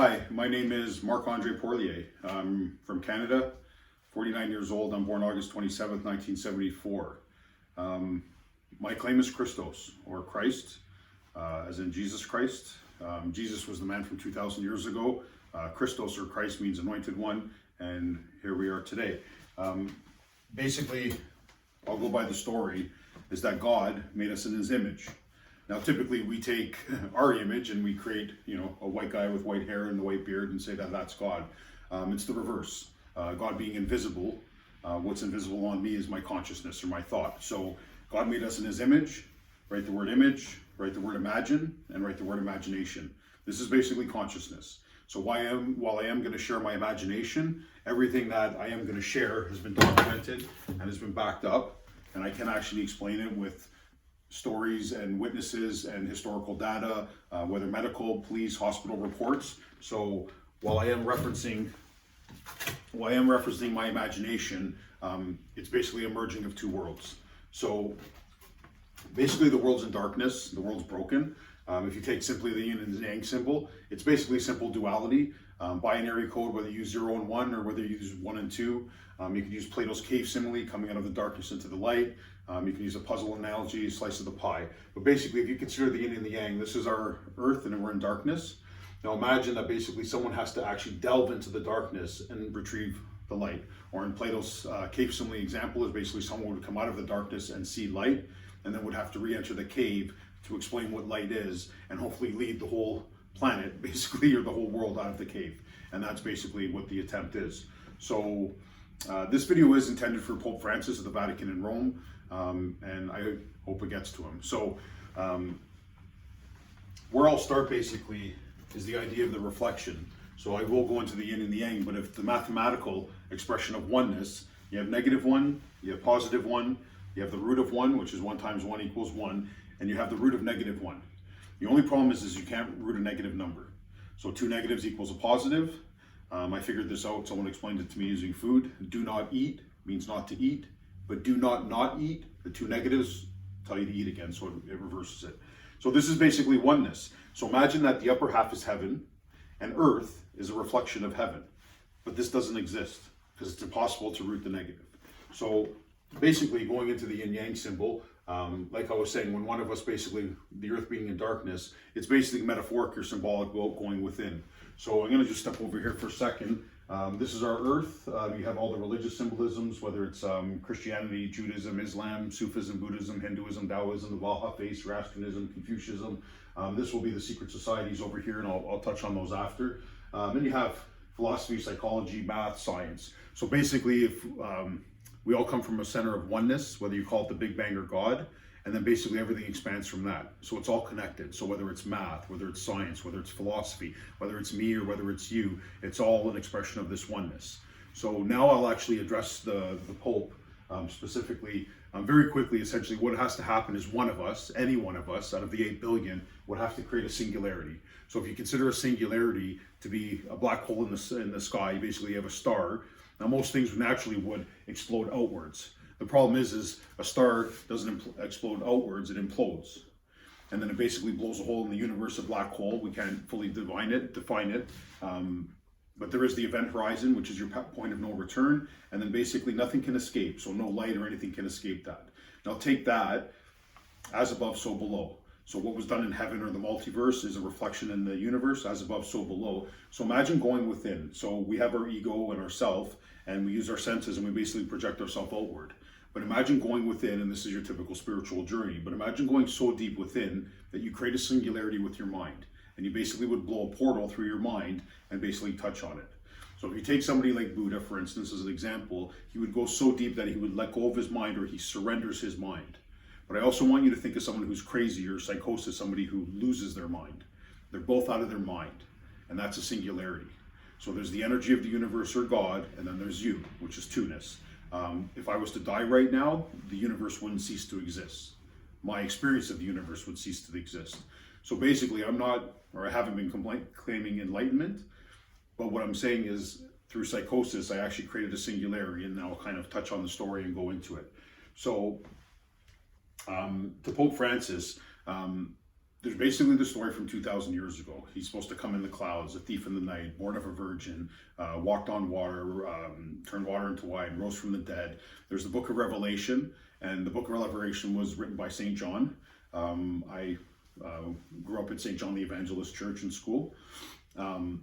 Hi, my name is Marc Porlier. I'm from Canada, 49 years old. I'm born August 27th, 1974. My claim is Christos, or Christ, as in Jesus Christ. Jesus was the man from 2,000 years ago. Christos, or Christ, means anointed one, and here we are today. Basically, I'll go by the story, is that God made us in his image. Now, typically we take our image and we create, a white guy with white hair and a white beard and say that that's God. It's the reverse. God being invisible, what's invisible on me is my consciousness or my thought. So God made us in his image. Write the word image, write the word imagine, and write the word imagination. This is basically consciousness. So while I am going to share my imagination, everything that I am going to share has been documented and has been backed up, and I can actually explain it with stories and witnesses and historical data, whether medical, police, hospital reports. So while I am referencing my imagination, it's basically a merging of two worlds. So basically the world's in darkness, the world's broken. If you take simply the yin and the yang symbol, it's basically simple duality, binary code, whether you use 0 and 1 or whether you use 1 and 2. You can use Plato's cave simile, coming out of the darkness into the light. You can use a puzzle analogy, a slice of the pie. But basically, if you consider the yin and the yang, this is our earth and we're in darkness. Now imagine that basically someone has to actually delve into the darkness and retrieve the light. Or in Plato's cave simile example, is basically someone would come out of the darkness and see light, and then would have to re-enter the cave to explain what light is, and hopefully lead the whole planet, basically, or the whole world out of the cave. And that's basically what the attempt is. So this video is intended for Pope Francis of the Vatican in Rome, and I hope it gets to him. So where I'll start basically is the idea of the reflection. So I will go into the yin and the yang, but if the mathematical expression of oneness, you have -1, you have +1, you have the root of 1, which is 1 times 1 equals 1, and you have the root of -1. The only problem is you can't root a negative number. So 2 negatives equals a positive. I figured this out, someone explained it to me using food. Do not eat means not to eat, but do not eat, the 2 negatives tell you to eat again, so it reverses it. So this is basically oneness. So imagine that the upper half is heaven, and earth is a reflection of heaven. But this doesn't exist, because it's impossible to root the negative. So basically, going into the yin-yang symbol, like I was saying, when one of us basically, the earth being in darkness, it's basically metaphoric or symbolic going within. So I'm going to just step over here for a second. This is our earth. You have all the religious symbolisms, whether it's Christianity, Judaism, Islam, Sufism, Buddhism, Hinduism, Taoism, the Baha'i Faith, Zoroastrianism, Confucianism. This will be the secret societies over here, and I'll touch on those after. Then you have philosophy, psychology, math, science. So basically, if we all come from a center of oneness, whether you call it the Big Bang or God, and then basically everything expands from that. So it's all connected. So whether it's math, whether it's science, whether it's philosophy, whether it's me or whether it's you, it's all an expression of this oneness. So now I'll actually address the Pope specifically, very quickly. Essentially what has to happen is one of us, any one of us out of the 8 billion, would have to create a singularity. So if you consider a singularity to be a black hole in the sky, basically you have a star. Now most things naturally would explode outwards. The problem is a star doesn't explode outwards, it implodes. And then it basically blows a hole in the universe, a black hole. We can't fully define it. But there is the event horizon, which is your point of no return. And then basically nothing can escape. So no light or anything can escape that. Now take that, as above, so below. So what was done in heaven or the multiverse is a reflection in the universe, as above, so below. So imagine going within. So we have our ego and our self, and we use our senses and we basically project ourselves outward. But imagine going within, and this is your typical spiritual journey, but imagine going so deep within that you create a singularity with your mind. And you basically would blow a portal through your mind and basically touch on it. So if you take somebody like Buddha, for instance, as an example, he would go so deep that he would let go of his mind, or he surrenders his mind. But I also want you to think of someone who's crazy or psychosis, somebody who loses their mind. They're both out of their mind, and that's a singularity. So there's the energy of the universe or God, and then there's you, which is two-ness. If I was to die right now, the universe wouldn't cease to exist. My experience of the universe would cease to exist. So basically, I haven't been claiming enlightenment, but what I'm saying is, through psychosis, I actually created a singularity, and now I'll kind of touch on the story and go into it. So, to Pope Francis, There's basically the story from 2,000 years ago. He's supposed to come in the clouds, a thief in the night, born of a virgin, walked on water, turned water into wine, rose from the dead. There's the book of Revelation, and the book of Revelation was written by St. John. I grew up at St. John the Evangelist Church in school, and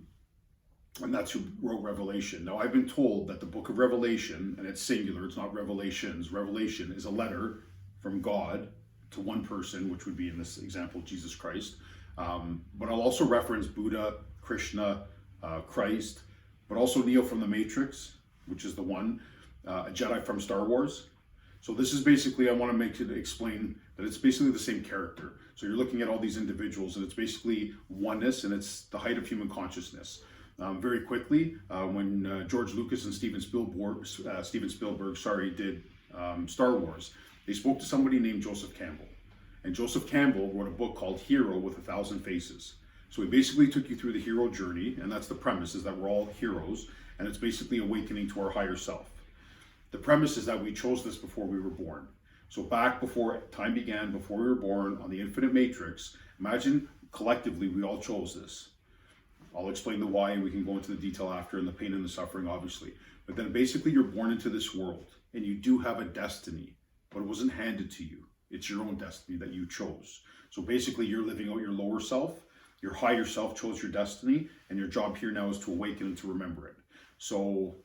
that's who wrote Revelation. Now, I've been told that the book of Revelation, and it's singular, it's not Revelations, Revelation is a letter from God to one person, which would be in this example, Jesus Christ. But I'll also reference Buddha, Krishna, Christ, but also Neo from the Matrix, which is the one, a Jedi from Star Wars. So this is basically, I want to make it explain that it's basically the same character. So you're looking at all these individuals, and it's basically oneness, and it's the height of human consciousness. Very quickly, when George Lucas and Steven Spielberg, did Star Wars, they spoke to somebody named Joseph Campbell. And Joseph Campbell wrote a book called Hero with 1,000 Faces. So he basically took you through the hero journey, and that's the premise, is that we're all heroes, and it's basically awakening to our higher self. The premise is that we chose this before we were born. So back before time began, before we were born, on the infinite matrix, imagine collectively we all chose this. I'll explain the why, and we can go into the detail after, and the pain and the suffering, obviously. But then basically you're born into this world, and you do have a destiny, but it wasn't handed to you. It's your own destiny that you chose. So basically you're living out your lower self, your higher self chose your destiny, and your job here now is to awaken and to remember it. So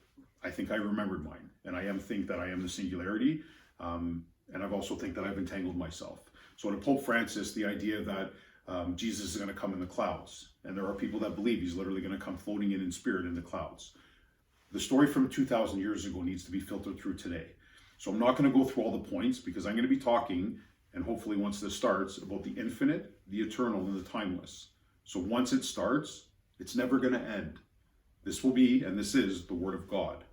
I think I remembered mine, and I think that I am the singularity, and I've also think that I've entangled myself. So to Pope Francis, the idea that Jesus is going to come in the clouds, and there are people that believe he's literally going to come floating in spirit in the clouds. The story from 2,000 years ago needs to be filtered through today. So I'm not going to go through all the points, because I'm going to be talking, and hopefully once this starts, about the infinite, the eternal, and the timeless. So once it starts, it's never going to end. This will be, and this is, the Word of God.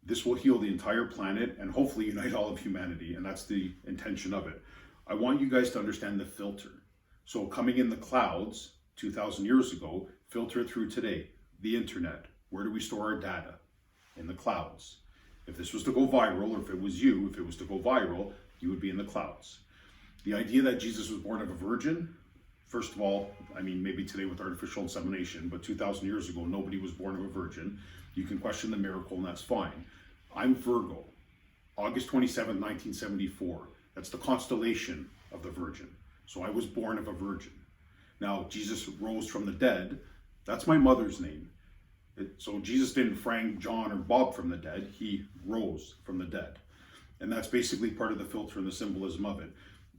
This will heal the entire planet and hopefully unite all of humanity, and that's the intention of it. I want you guys to understand the filter. So coming in the clouds 2,000 years ago, filter it through today. The internet. Where do we store our data? In the clouds. If this was to go viral, or if it was you, if it was to go viral, you would be in the clouds. The idea that Jesus was born of a virgin, first of all, I mean, maybe today with artificial insemination, but 2,000 years ago, nobody was born of a virgin. You can question the miracle, and that's fine. I'm Virgo, August 27, 1974. That's the constellation of the Virgin. So I was born of a virgin. Now, Jesus rose from the dead. That's my mother's name. So Jesus didn't Frank, John, or Bob from the dead. He rose from the dead. And that's basically part of the filter and the symbolism of it.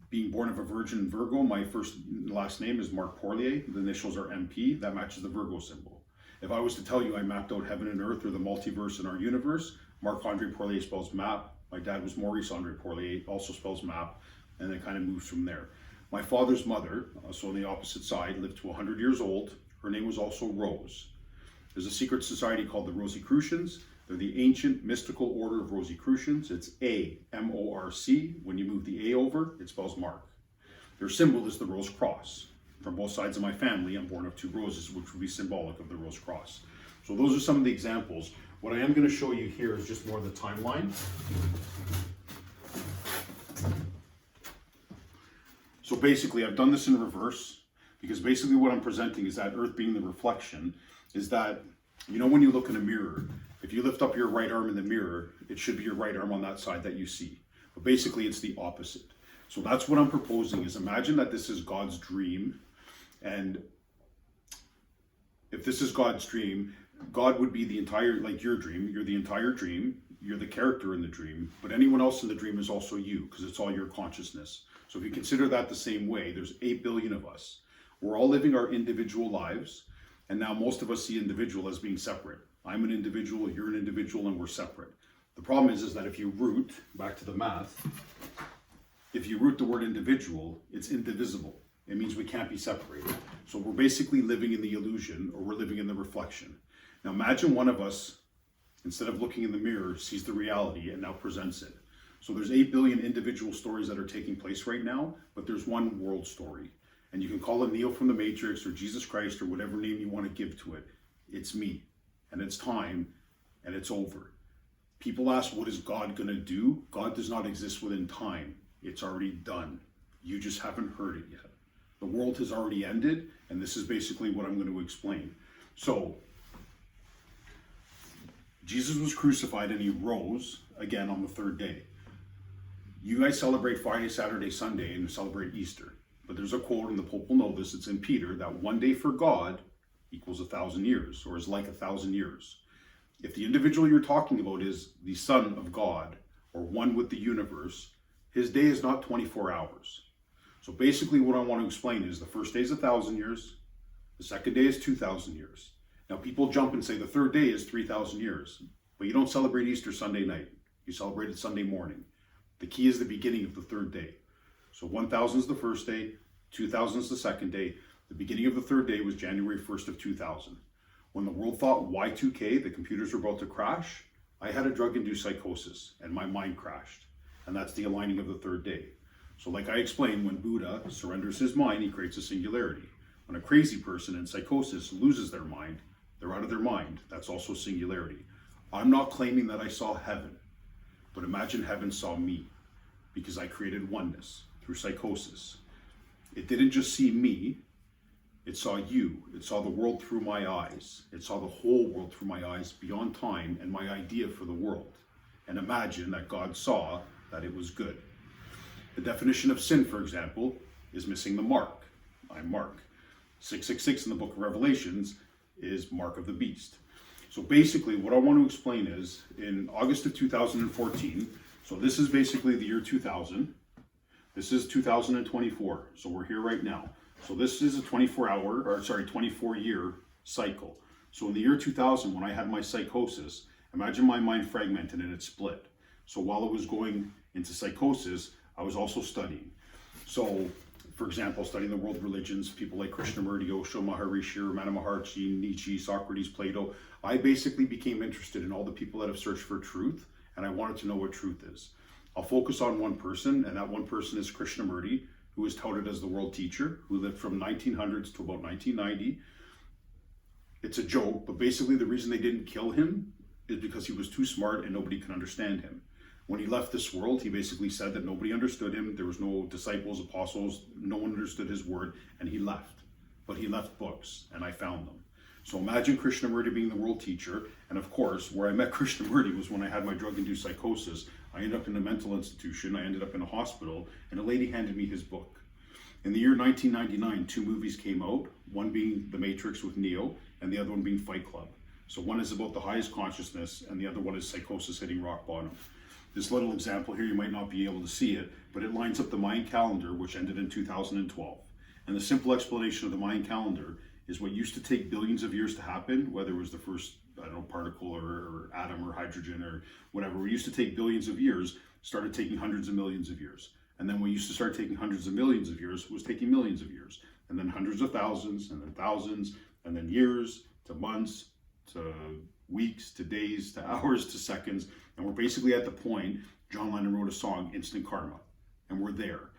Being born of a virgin, Virgo, my last name is Marc Porlier. The initials are MP. That matches the Virgo symbol. If I was to tell you I mapped out heaven and earth, or the multiverse in our universe, Marc-Andre Porlier spells map. My dad was Maurice-Andre Porlier, also spells map, and it kind of moves from there. My father's mother, so on the opposite side, lived to 100 years old. Her name was also Rose. There's a secret society called the Rosicrucians. They're the ancient mystical order of Rosicrucians. It's A, M-O-R-C. When you move the A over, it spells Mark. Their symbol is the Rose Cross. From both sides of my family, I'm born of two roses, which would be symbolic of the Rose Cross. So those are some of the examples. What I am going to show you here is just more of the timeline. So basically, I've done this in reverse, because basically what I'm presenting is that Earth being the reflection, is that, you know, when you look in a mirror, if you lift up your right arm in the mirror, it should be your right arm on that side that you see. But basically, it's the opposite. So that's what I'm proposing, is imagine that this is God's dream. And if this is God's dream, God would be the entire, like your dream. You're the entire dream. You're the character in the dream. But anyone else in the dream is also you, because it's all your consciousness. So if you consider that the same way, there's 8 billion of us. We're all living our individual lives. And now most of us see individual as being separate. I'm an individual, you're an individual, and we're separate. The problem is that if you root, back to the math, if you root the word individual, it's indivisible. It means we can't be separated. So we're basically living in the illusion, or we're living in the reflection. Now imagine one of us, instead of looking in the mirror, sees the reality and now presents it. So there's 8 billion individual stories that are taking place right now, but there's one world story. And you can call it Neo from the Matrix, or Jesus Christ, or whatever name you want to give to it. It's me, and it's time, and it's over. People ask, what is God going to do? God does not exist within time. It's already done. You just haven't heard it yet. The world has already ended, and this is basically what I'm going to explain. So, Jesus was crucified and he rose again on the third day. You guys celebrate Friday, Saturday, Sunday, and celebrate Easter. But there's a quote, and the Pope will know this, it's in Peter, that one day for God equals 1,000 years, or is like 1,000 years. If the individual you're talking about is the Son of God, or one with the universe, his day is not 24 hours. So basically what I want to explain is the first day is 1,000 years, the second day is 2,000 years. Now people jump and say the third day is 3,000 years, but you don't celebrate Easter Sunday night. You celebrate it Sunday morning. The key is the beginning of the third day. So 1,000 is the first day, 2,000 is the second day. The beginning of the third day was January 1st of 2000. When the world thought Y2K, the computers were about to crash, I had a drug-induced psychosis and my mind crashed. And that's the aligning of the third day. So like I explained, when Buddha surrenders his mind, he creates a singularity. When a crazy person in psychosis loses their mind, they're out of their mind. That's also singularity. I'm not claiming that I saw heaven, but imagine heaven saw me, because I created oneness through psychosis. It didn't just see me, it saw you. It saw the world through my eyes. It saw the whole world through my eyes beyond time and my idea for the world. And imagine that God saw that it was good. The definition of sin, for example, is missing the mark. I'm Mark. 666 in the book of Revelations is Mark of the Beast. So basically what I want to explain is in August of 2014, so this is basically the year 2000. This is 2024. So we're here right now. So this is a 24-year cycle. So in the year 2000, when I had my psychosis, imagine my mind fragmented and it split. So while I was going into psychosis, I was also studying. So, for example, studying the world religions, people like Krishnamurti, Osho, Maharishi, Ramana Maharshi, Nietzsche, Socrates, Plato. I basically became interested in all the people that have searched for truth, and I wanted to know what truth is. I'll focus on one person, and that one person is Krishnamurti, who is touted as the world teacher, who lived from 1900s to about 1990. It's a joke, but basically the reason they didn't kill him is because he was too smart and nobody could understand him. When he left this world, he basically said that nobody understood him. There was no disciples, apostles, no one understood his word, and he left. But he left books, and I found them. So imagine Krishnamurti being the world teacher, and of course, where I met Krishnamurti was when I had my drug-induced psychosis. I ended up in a mental institution, I ended up in a hospital, and a lady handed me his book. In the year 1999, 2 movies came out, one being The Matrix with Neo, and the other one being Fight Club. So one is about the highest consciousness, and the other one is psychosis hitting rock bottom. This little example here, you might not be able to see it, but it lines up the Mayan calendar, which ended in 2012. And the simple explanation of the Mayan calendar is what used to take billions of years to happen, whether it was the first, particle or atom or hydrogen or whatever, it used to take billions of years, started taking hundreds of millions of years. And then we used to start taking hundreds of millions of years, it was taking millions of years. And then hundreds of thousands, and then thousands, and then years to months, to weeks, to days, to hours, to seconds. And we're basically at the point, John Lennon wrote a song, Instant Karma. And we're there.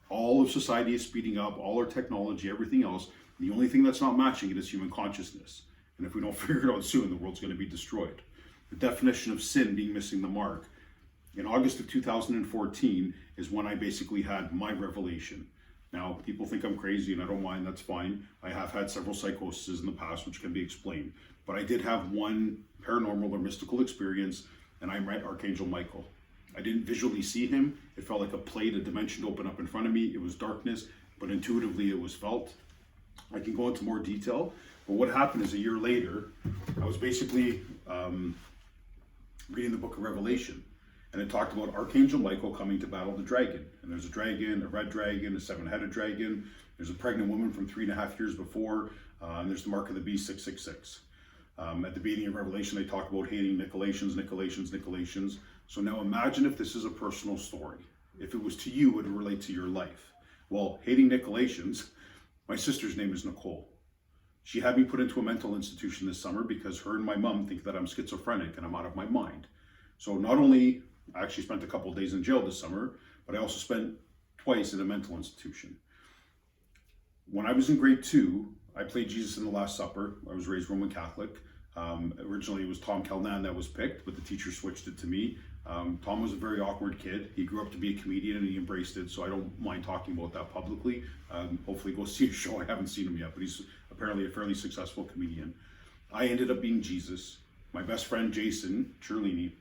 All of society is speeding up, all our technology, everything else. The only thing that's not matching it is human consciousness. And if we don't figure it out soon, the world's going to be destroyed. The definition of sin being missing the mark. In August of 2014 is when I basically had my revelation. Now, people think I'm crazy and I don't mind, that's fine. I have had several psychoses in the past, which can be explained. But I did have one paranormal or mystical experience, and I met Archangel Michael. I didn't visually see him. It felt like a plate, a dimension opened up in front of me. It was darkness, but intuitively it was felt. I can go into more detail, but what happened is a year later, I was basically reading the book of Revelation, and it talked about Archangel Michael coming to battle the dragon. And there's a dragon, a red dragon, a 7-headed dragon. There's a pregnant woman from 3.5 years before, and there's the mark of the beast, 666. At the beginning of Revelation, they talk about hating Nicolaitans. So now imagine if this is a personal story. If it was to you, it would relate to your life. Well, hating Nicolaitans, my sister's name is Nicole. She had me put into a mental institution this summer because her and my mom think that I'm schizophrenic and I'm out of my mind. So not only, I actually spent a couple of days in jail this summer, but I also spent twice in a mental institution. When I was in grade 2, I played Jesus in the Last Supper. I was raised Roman Catholic. Originally it was Tom Calnan that was picked, but the teacher switched it to me. Tom was a very awkward kid. He grew up to be a comedian and he embraced it, so I don't mind talking about that publicly. Hopefully go see his show. I haven't seen him yet, but he's apparently a fairly successful comedian. I ended up being Jesus. My best friend Jason Cherlini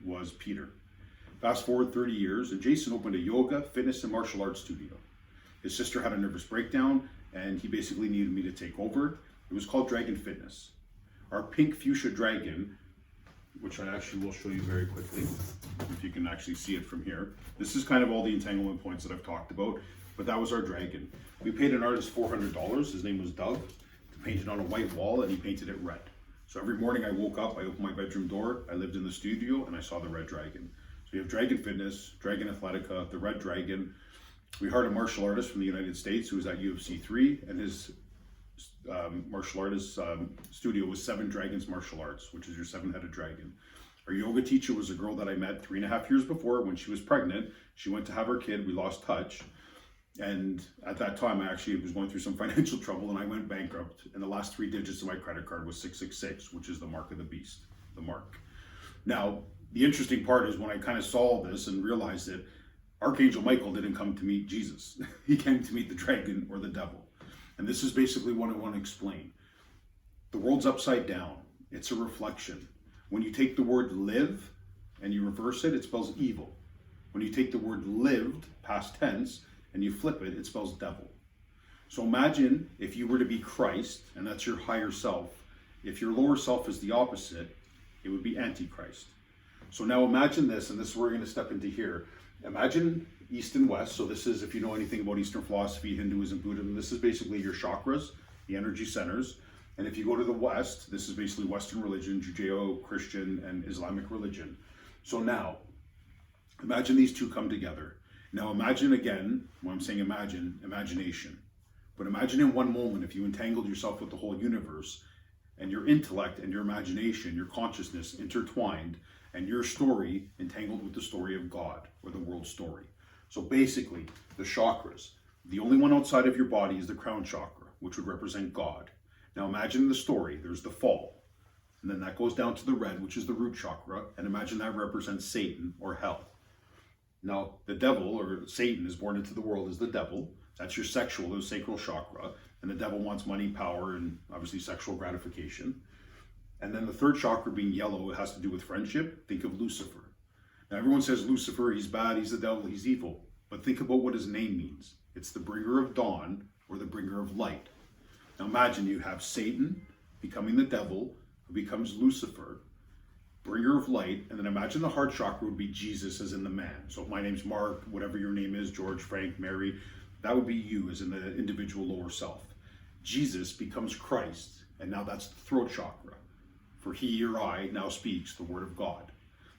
was Peter. Fast forward 30 years, and Jason opened a yoga, fitness, and martial arts studio. His sister had a nervous breakdown, and he basically needed me to take over. It was called Dragon Fitness. Our pink fuchsia dragon, which I actually will show you very quickly, if you can actually see it from here. This is kind of all the entanglement points that I've talked about, but that was our dragon. We paid an artist $400. His name was Doug, to paint it on a white wall, and he painted it red. So every morning I woke up, I opened my bedroom door, I lived in the studio, and I saw the red dragon. So you have Dragon Fitness, Dragon Athletica, the red dragon. We hired a martial artist from the United States who was at UFC 3, and his martial artist studio was Seven Dragons Martial Arts, which is your seven-headed dragon. Our yoga teacher was a girl that I met 3.5 years before when she was pregnant. She went to have her kid, we lost touch. And at that time, I actually was going through some financial trouble and I went bankrupt. And the last 3 digits of my credit card was 666, which is the mark of the beast, the mark. Now, the interesting part is when I kind of saw this and realized that Archangel Michael didn't come to meet Jesus. He came to meet the dragon or the devil. And this is basically what I want to explain. The world's upside down. It's a reflection. When you take the word live and you reverse it, it spells evil. When you take the word lived, past tense, and you flip it, it spells devil. So imagine if you were to be Christ, and that's your higher self. If your lower self is the opposite, it would be Antichrist. So now imagine this, and this is where we're going to step into here. Imagine East and West. So this is, if you know anything about Eastern philosophy, Hinduism, Buddhism, this is basically your chakras, the energy centers. And if you go to the West, this is basically Western religion, Judeo-Christian and Islamic religion. So now, imagine these two come together. Now imagine again, when I'm saying imagine, imagination. But imagine in one moment if you entangled yourself with the whole universe and your intellect and your imagination, your consciousness intertwined, and your story entangled with the story of God or the world story. So basically, the chakras, the only one outside of your body is the crown chakra, which would represent God. Now imagine the story, there's the fall, and then that goes down to the red, which is the root chakra, and imagine that represents Satan or hell. Now, the devil, or Satan, is born into the world as the devil. That's your sexual or sacral chakra. And the devil wants money, power, and obviously sexual gratification. And then the third chakra being yellow, it has to do with friendship. Think of Lucifer. Now, everyone says Lucifer, he's bad, he's the devil, he's evil. But think about what his name means. It's the bringer of dawn or the bringer of light. Now, imagine you have Satan becoming the devil, who becomes Lucifer, bringer of light, and then imagine the heart chakra would be Jesus as in the man. So if my name's Mark, whatever your name is, George, Frank, Mary, that would be you as in the individual lower self. Jesus becomes Christ, and now that's the throat chakra. For he or I now speaks the word of God.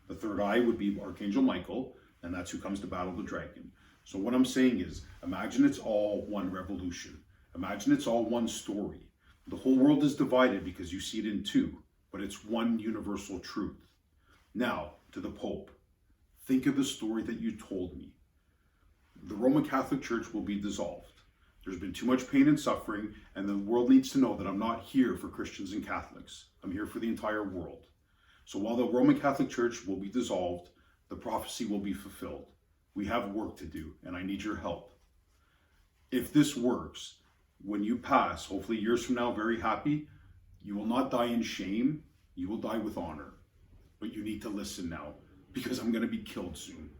The third eye would be Archangel Michael, and that's who comes to battle the dragon. So what I'm saying is, imagine it's all one revolution. Imagine it's all one story. The whole world is divided because you see it in two, but it's one universal truth. Now, to the Pope, think of the story that you told me. The Roman Catholic Church will be dissolved. There's been too much pain and suffering, and the world needs to know that I'm not here for Christians and Catholics. I'm here for the entire world. So while the Roman Catholic Church will be dissolved, the prophecy will be fulfilled. We have work to do, and I need your help. If this works, when you pass, hopefully years from now, very happy, you will not die in shame, you will die with honor. But you need to listen now, because I'm going to be killed soon.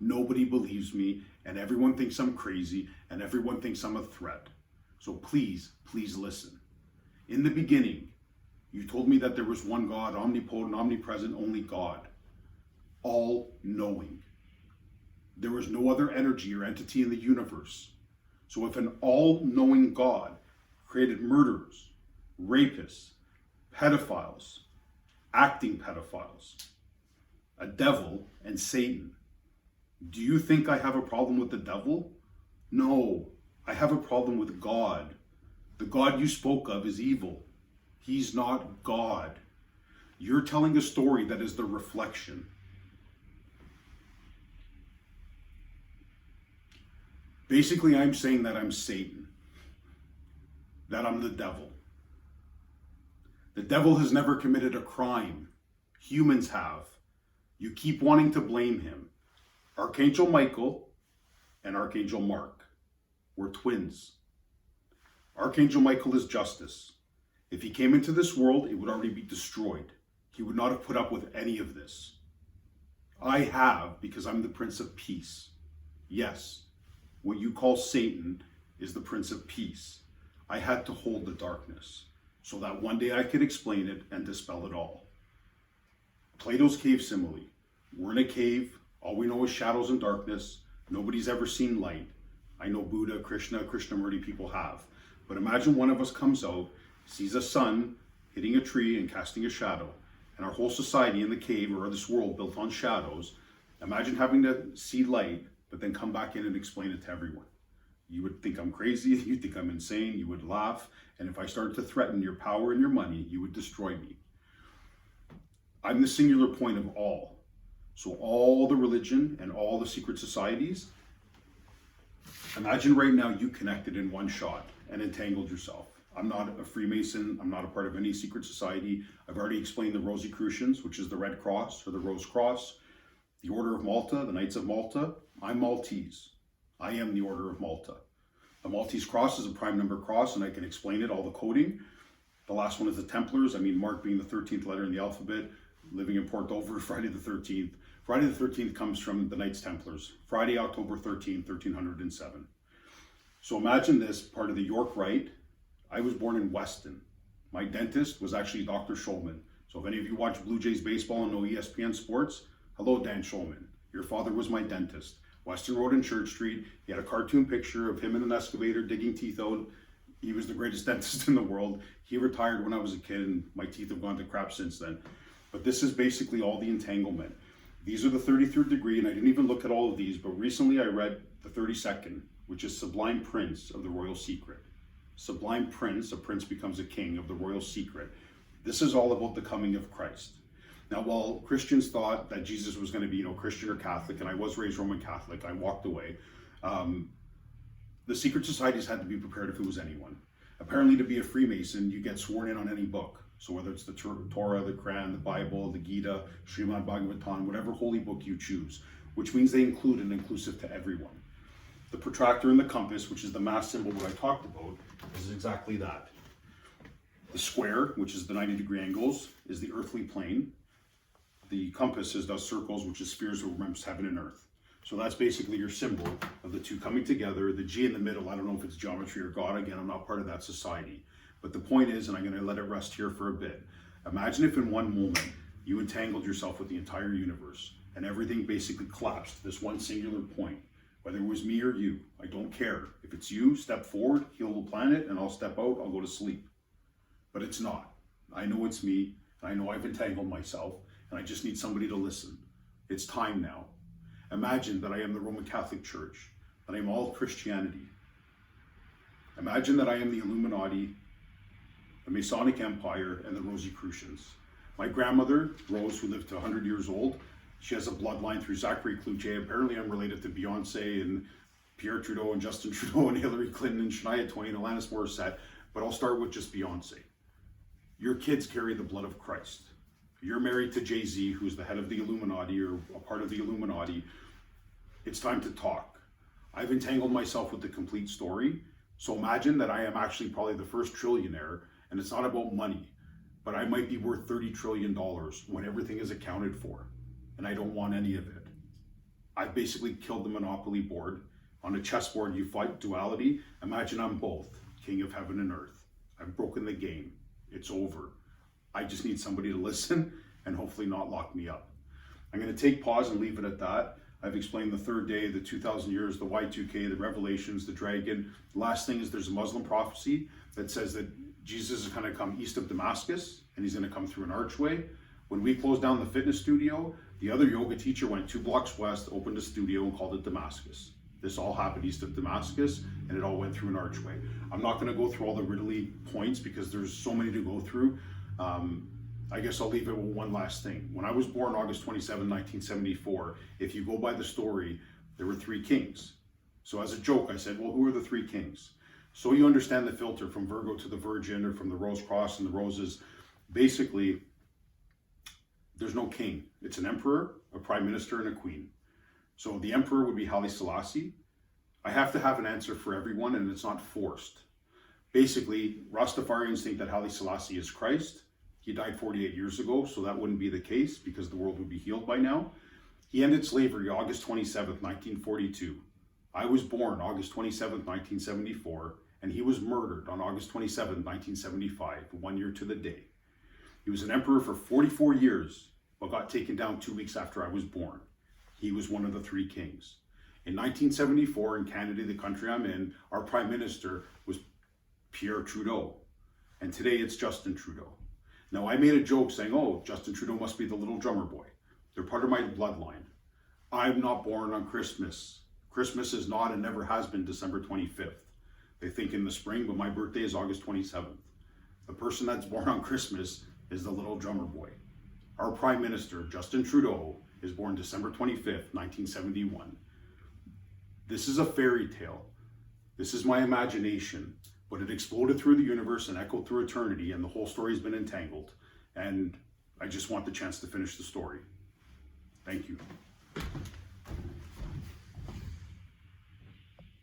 Nobody believes me, and everyone thinks I'm crazy, and everyone thinks I'm a threat. So please, please listen. In the beginning, you told me that there was one God, omnipotent, omnipresent, only God, all-knowing. There was no other energy or entity in the universe. So if an all-knowing God created murderers, rapists, pedophiles, acting pedophiles, a devil, and Satan, do you think I have a problem with the devil? No, I have a problem with God. The God you spoke of is evil. He's not God. You're telling a story that is the reflection. Basically, I'm saying that I'm Satan, that I'm the devil. The devil has never committed a crime. Humans have. You keep wanting to blame him. Archangel Michael and Archangel Mark were twins. Archangel Michael is justice. If he came into this world, it would already be destroyed. He would not have put up with any of this. I have, because I'm the Prince of Peace. Yes, what you call Satan is the Prince of Peace. I had to hold the darkness so that one day I could explain it and dispel it all. Plato's cave simile. We're in a cave. All we know is shadows and darkness. Nobody's ever seen light. I know Buddha, Krishna, Krishnamurti people have. But imagine one of us comes out, sees a sun hitting a tree and casting a shadow, and our whole society in the cave or this world built on shadows. Imagine having to see light, but then come back in and explain it to everyone. You would think I'm crazy, you'd think I'm insane, you would laugh, and if I started to threaten your power and your money, you would destroy me. I'm the singular point of all. So all the religion and all the secret societies, imagine right now you connected in one shot and entangled yourself. I'm not a Freemason, I'm not a part of any secret society. I've already explained the Rosicrucians, which is the Red Cross or the Rose Cross, the Order of Malta, the Knights of Malta. I'm Maltese. I am the Order of Malta. The Maltese cross is a prime number cross, and I can explain it, all the coding. The last one is the Templars. I mean, Mark being the 13th letter in the alphabet, living in Port Dover, Friday the 13th. Friday the 13th comes from the Knights Templars. Friday, October 13th, 1307. So imagine this, part of the York Rite. I was born in Weston. My dentist was actually Dr. Shulman. So if any of you watch Blue Jays baseball and know ESPN Sports, hello, Dan Shulman. Your father was my dentist. Weston Road and Church Street. He had a cartoon picture of him in an excavator digging teeth out. He was the greatest dentist in the world. He retired when I was a kid, and my teeth have gone to crap since then. But this is basically all the entanglement. These are the 33rd degree, and I didn't even look at all of these, but recently I read the 32nd, which is Sublime Prince of the Royal Secret. Sublime Prince, a prince becomes a king of the royal secret. This is all about the coming of Christ. Now, while Christians thought that Jesus was going to be, Christian or Catholic, and I was raised Roman Catholic, I walked away. The secret societies had to be prepared if it was anyone. Apparently, to be a Freemason, you get sworn in on any book. So whether it's the Torah, the Quran, the Bible, the Gita, Srimad Bhagavatam, whatever holy book you choose, which means they include and inclusive to everyone. The protractor and the compass, which is the mass symbol that I talked about, is exactly that. The square, which is the 90-degree angles, is the earthly plane. The compass does circles, which is spheres that represents heaven and earth. So that's basically your symbol of the two coming together. The G in the middle, I don't know if it's geometry or God. Again, I'm not part of that society. But the point is, and I'm going to let it rest here for a bit, imagine if in one moment you entangled yourself with the entire universe and everything basically collapsed to this one singular point. Whether it was me or you, I don't care. If it's you, step forward, heal the planet, and I'll step out, I'll go to sleep. But it's not. I know it's me, and I know I've entangled myself, and I just need somebody to listen. It's time now. Imagine that I am the Roman Catholic Church, that I am all Christianity. Imagine that I am the Illuminati, the Masonic Empire, and the Rosicrucians. My grandmother, Rose, who lived to 100 years old, she has a bloodline through Zachary Cloutier. Apparently I'm related to Beyonce and Pierre Trudeau and Justin Trudeau and Hillary Clinton and Shania Twain and Alanis Morissette, but I'll start with just Beyonce. Your kids carry the blood of Christ. You're married to Jay-Z, who's the head of the Illuminati or a part of the Illuminati. It's time to talk. I've entangled myself with the complete story. So imagine that I am actually probably the first trillionaire, and it's not about money, but I might be worth $30 trillion when everything is accounted for, and I don't want any of it. I've basically killed the monopoly board. On a chessboard, you fight duality. Imagine I'm both, king of heaven and earth. I've broken the game. It's over. I just need somebody to listen and hopefully not lock me up. I'm going to take pause and leave it at that. I've explained the third day, the 2,000 years, the Y2K, the revelations, the dragon. The last thing is there's a Muslim prophecy that says that Jesus is going to come east of Damascus and he's going to come through an archway. When we closed down the fitness studio, the other yoga teacher went 2 blocks west, opened a studio and called it Damascus. This all happened east of Damascus and it all went through an archway. I'm not going to go through all the riddly points because there's so many to go through. I guess I'll leave it with one last thing. When I was born August 27, 1974, if you go by the story, there were 3 kings. So as a joke, I said, well, who are the 3 kings? So you understand the filter from Virgo to the Virgin or from the Rose Cross and the Roses. Basically, there's no king. It's an emperor, a prime minister, and a queen. So the emperor would be Haile Selassie. I have to have an answer for everyone, and it's not forced. Basically, Rastafarians think that Haile Selassie is Christ. He died 48 years ago, so that wouldn't be the case because the world would be healed by now. He ended slavery August 27th, 1942. I was born August 27th, 1974, and he was murdered on August 27th, 1975, 1 year to the day. He was an emperor for 44 years, but got taken down 2 weeks after I was born. He was one of the three kings. In 1974, in Canada, the country I'm in, our prime minister was Pierre Trudeau, and today it's Justin Trudeau. Now, I made a joke saying, oh, Justin Trudeau must be the little drummer boy. They're part of my bloodline. I'm not born on Christmas. Christmas is not and never has been December 25th. They think in the spring, but my birthday is August 27th. The person that's born on Christmas is the little drummer boy. Our Prime Minister, Justin Trudeau, is born December 25th, 1971. This is a fairy tale. This is my imagination, but it exploded through the universe and echoed through eternity, and the whole story's been entangled. And I just want the chance to finish the story. Thank you.